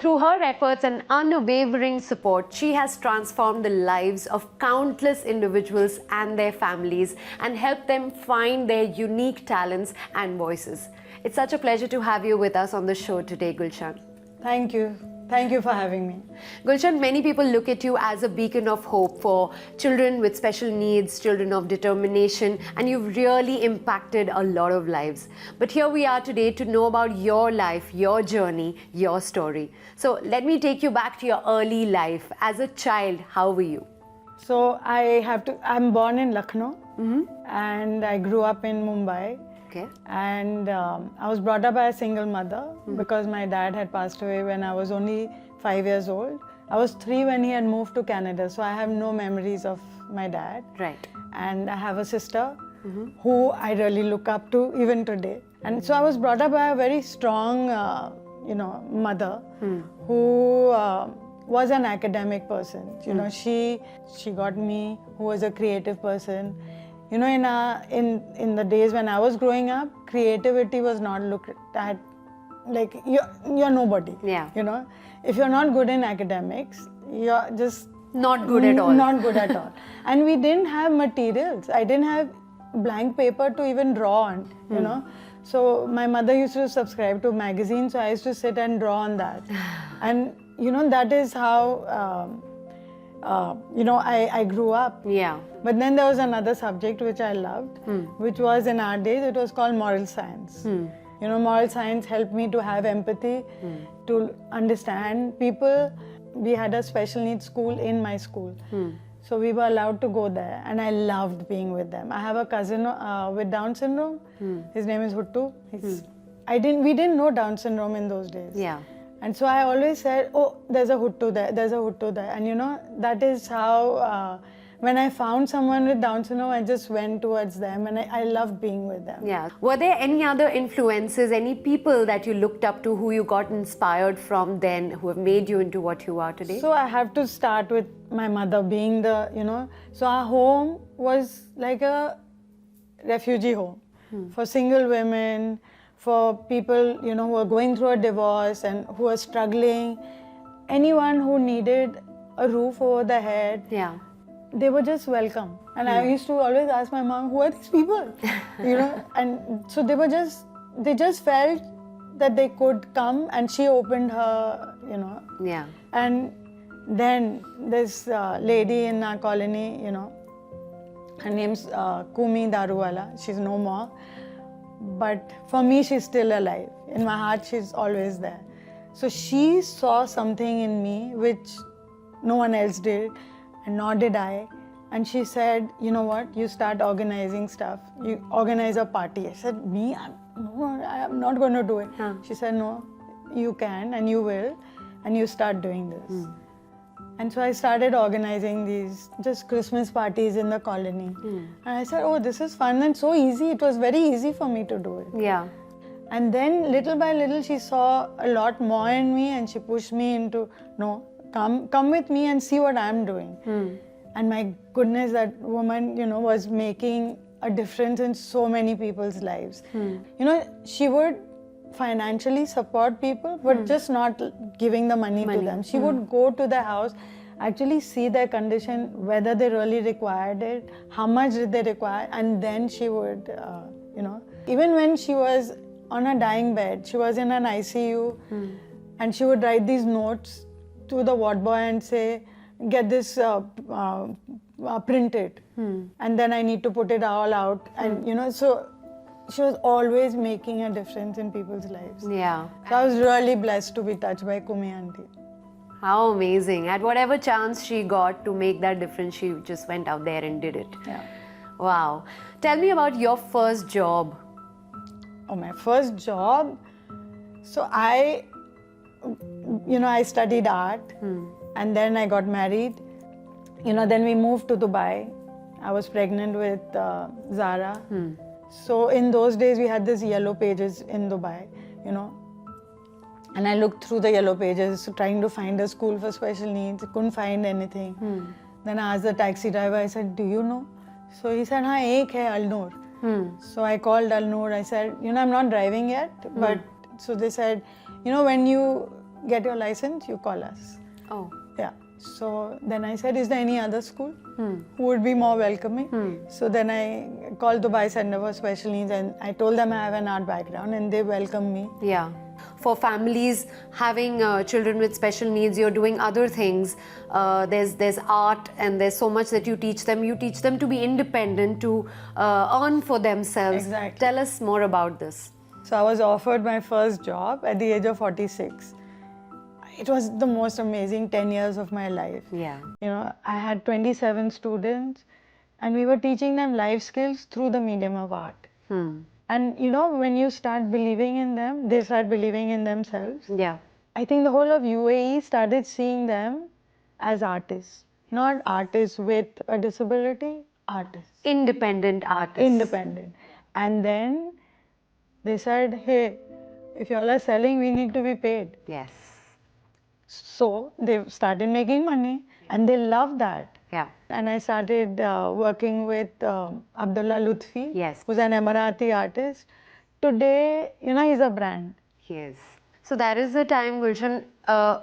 Through her efforts and unwavering support, she has transformed the lives of countless individuals and their families and helped them find their unique talents and voices. It's such a pleasure to have you with us on the show today, Gulshan. Thank you. Thank you for having me. Gulshan, many people look at you as a beacon of hope for children with special needs, children of determination, and you've really impacted a lot of lives. But here we are today to know about your life, your journey, your story. So let me take you back to your early life. As a child, how were you? So I'm born in Lucknow and I grew up in Mumbai. Okay. And I was brought up by a single mother because my dad had passed away when I was only 5 years old. I was 3 when he had moved to Canada, so I have no memories of my dad. Right. And I have a sister who I really look up to even today. And so I was brought up by a very strong, mother who was an academic person. You know, she got me, who was a creative person. You know, in the days when I was growing up, creativity was not looked at like you're nobody. Yeah. You know, if you're not good in academics, you're just not good at all. Not good at all. And we didn't have materials. I didn't have blank paper to even draw on. You know, so my mother used to subscribe to magazines, so I used to sit and draw on that. And you know, that is how I grew up. Yeah. But then there was another subject which I loved, which was in our days, it was called moral science. You know, moral science helped me to have empathy, to understand people. We had a special needs school in my school. So we were allowed to go there and I loved being with them. I have a cousin with Down syndrome. His name is Huttu. We didn't know Down syndrome in those days. Yeah. And so I always said, oh, there's a Huttu there, there's a Huttu there. And you know, that is how, when I found someone with Down syndrome, I just went towards them and I loved being with them. Yeah. Were there any other influences, any people that you looked up to who you got inspired from then, who have made you into what you are today? So I have to start with my mother being so our home was like a refugee home for single women, for people, you know, who are going through a divorce and who are struggling, anyone who needed a roof over their head. Yeah. They were just welcome. And I used to always ask my mom, who are these people? You know, and so they just felt that they could come, and she opened her, you know. Yeah. And then this lady in our colony, you know, her name's Kumi Daruwala. She's no more. But for me, she's still alive. In my heart, she's always there. So she saw something in me which no one else did, and nor did I. And she said, you know what, you start organizing stuff. You organize a party. I said, me? I'm not going to do it. She said, no, you can and you will, and you start doing this. And so I started organizing these just Christmas parties in the colony. And I said, oh, this is fun and so easy. It was very easy for me to do it. Yeah. And then little by little, she saw a lot more in me and she pushed me into, no, come with me and see what I'm doing. And my goodness, that woman, you know, was making a difference in so many people's lives. You know, she would financially support people, but just not giving the money to them. She would go to their house, actually see their condition, whether they really required it, how much did they require, and then she would, you know, even when she was on a dying bed, she was in an ICU, and she would write these notes to the ward boy and say, get this printed, and then I need to put it all out, and you know, so she was always making a difference in people's lives. Yeah. So I was really blessed to be touched by Kumi auntie. How amazing. At whatever chance she got to make that difference, she just went out there and did it. Yeah. Wow. Tell me about your first job. Oh, my first job? So I studied art and then I got married. You know, then we moved to Dubai. I was pregnant with Zara. So in those days, we had these yellow pages in Dubai, you know. And I looked through the yellow pages, trying to find a school for special needs. Couldn't find anything. Then I asked the taxi driver, I said, do you know? So he said, हाँ, एक है Al-Noor. So I called Al-Noor. I said, you know, I'm not driving yet. But so they said, you know, when you get your license, you call us. Oh. Yeah. So then I said, is there any other school who would be more welcoming? So then I called Dubai Center for Special Needs and I told them I have an art background and they welcomed me. Yeah. For families having children with special needs, you're doing other things. There's art and there's so much that you teach them. You teach them to be independent, to earn for themselves. Exactly. Tell us more about this. So I was offered my first job at the age of 46. It was the most amazing 10 years of my life. Yeah. You know, I had 27 students and we were teaching them life skills through the medium of art. And you know, when you start believing in them, they start believing in themselves. Yeah. I think the whole of UAE started seeing them as artists. Not artists with a disability, artists. Independent artists. Independent. And then they said, hey, if y'all are selling, we need to be paid. Yes. So they started making money and they loved that. Yeah. And I started working with Abdullah Lutfi, Yes. who's an Emirati artist. Today, you know, he's a brand. Yes. So that is the time, Gulshan,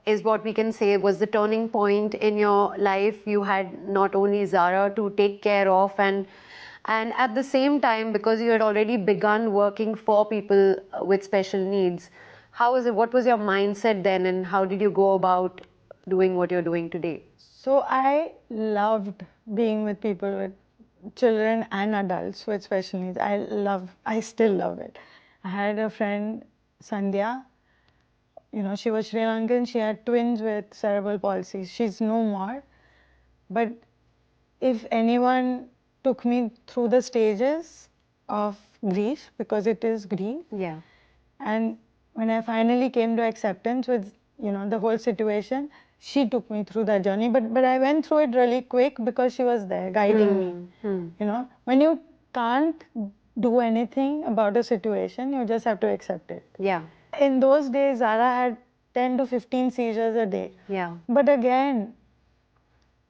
is what we can say was the turning point in your life. You had not only Zara to take care of and at the same time, because you had already begun working for people with special needs, how was it? What was your mindset then and how did you go about doing what you're doing today? So I loved being with people with children and adults with special needs. I still love it. I had a friend, Sandhya. You know, she was Sri Lankan. She had twins with cerebral palsy. She's no more. But if anyone took me through the stages of grief, because it is grief, Yeah. and when I finally came to acceptance with, you know, the whole situation, she took me through that journey. But I went through it really quick because she was there guiding me. You know, when you can't do anything about a situation, you just have to accept it. Yeah. In those days, Zara had 10 to 15 seizures a day. Yeah. But again,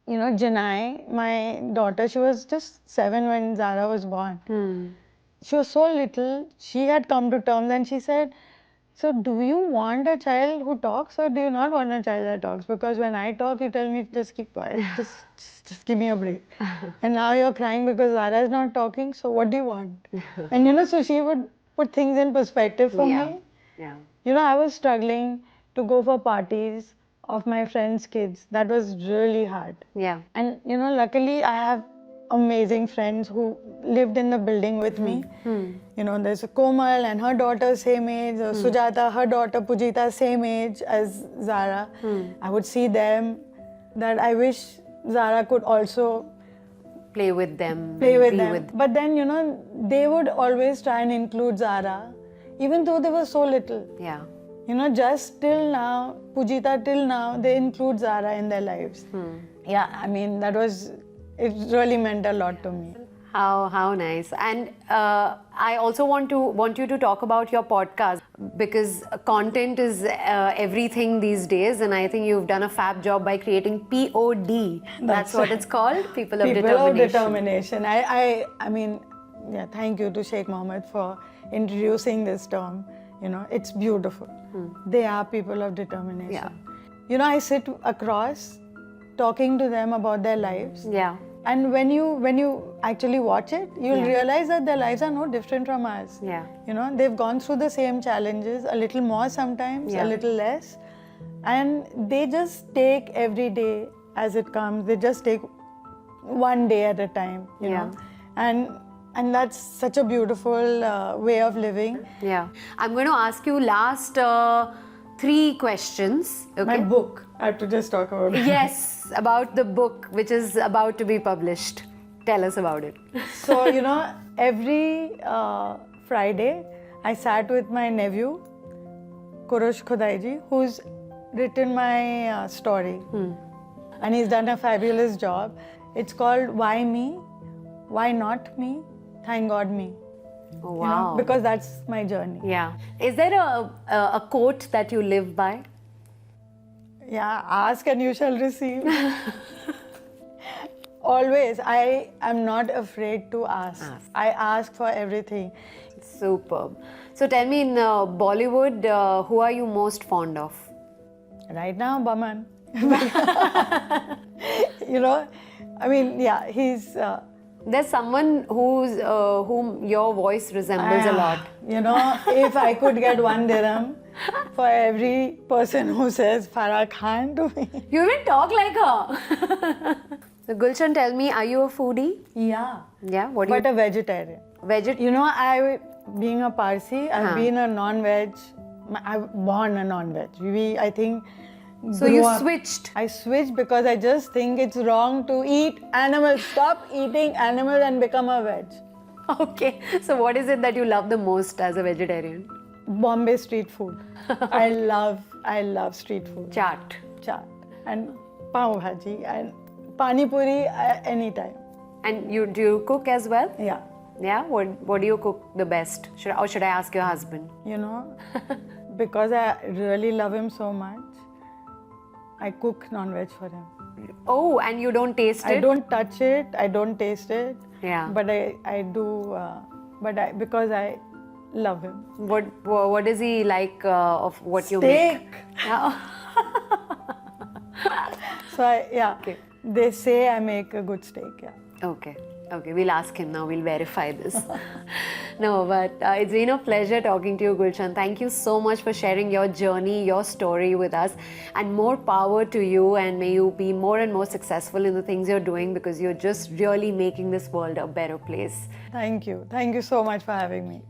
you know, Janai, my daughter, she was just 7 when Zara was born. She was so little. She had come to terms and she said, so do you want a child who talks or do you not want a child that talks? Because when I talk, you tell me, just keep quiet, just give me a break. And now you're crying because Zara is not talking, so what do you want? And you know, so she would put things in perspective for me. Yeah. You know, I was struggling to go for parties of my friends' kids. That was really hard. Yeah. And you know, luckily I have amazing friends who lived in the building with me. You know, there's a Komal and her daughter same age, Sujata, her daughter Pujita same age as Zara. I would see them that I wish Zara could also Play with them. play with be them. But then, you know, they would always try and include Zara, even though they were so little. Yeah. You know, just till now, Pujita till now, they include Zara in their lives. Yeah, I mean, it really meant a lot to me. How nice. And I also want you to talk about your podcast because content is everything these days, and I think you've done a fab job by creating POD. That's what it's called, People of Determination. People of Determination. I mean, yeah, thank you to Sheikh Mohammed for introducing this term. You know, it's beautiful. They are people of determination. Yeah. You know, I sit across talking to them about their lives. Yeah. And when you actually watch it, you'll realize that their lives are no different from ours. Yeah. You know, they've gone through the same challenges, a little more sometimes, a little less. And they just take every day as it comes. They just take one day at a time, you know. And that's such a beautiful way of living. Yeah. I'm going to ask you last 3 questions. Okay? My book, I have to just talk about it. Yes, about the book which is about to be published. Tell us about it. So, you know, every Friday, I sat with my nephew, Kurosh Khodaiji, who's written my story. And he's done a fabulous job. It's called Why Me? Why Not Me? Thank God Me. Oh, You wow. know, because that's my journey. Yeah. Is there a quote that you live by? Yeah, ask and you shall receive. Always, I am not afraid to ask. I ask for everything. Superb. So tell me, in Bollywood, who are you most fond of? Right now, Baman. I mean, yeah, he's. There's someone whom your voice resembles a lot. If I could get 1 dirham for every person who says Farah Khan to me. You even talk like her. So Gulshan, tell me, are you a foodie? Yeah. Yeah. What do But a vegetarian. I, being a Parsi, I've been a non-veg. I've born a non-veg. I think. So you switched. I switched because I just think it's wrong to eat animals. Stop eating animals and become a veg. Okay. So what is it that you love the most as a vegetarian? Bombay street food. I love street food. Chaat. Chaat and pav bhaji and pani puri anytime. And do you cook as well? Yeah. Yeah. What do you cook the best? Should I ask your husband? Because I really love him so much, I cook non-veg for him. Oh, and you don't taste it? I don't touch it. I don't taste it. Yeah. But I do. Because I love him. What does he like of what you Steak. make? Yeah. So Okay. They say I make a good steak. Yeah. Okay, we'll ask him now, we'll verify this. No, but it's been a pleasure talking to you, Gulshan. Thank you so much for sharing your journey, your story with us, and more power to you, and may you be more and more successful in the things you're doing, because you're just really making this world a better place. Thank you so much for having me.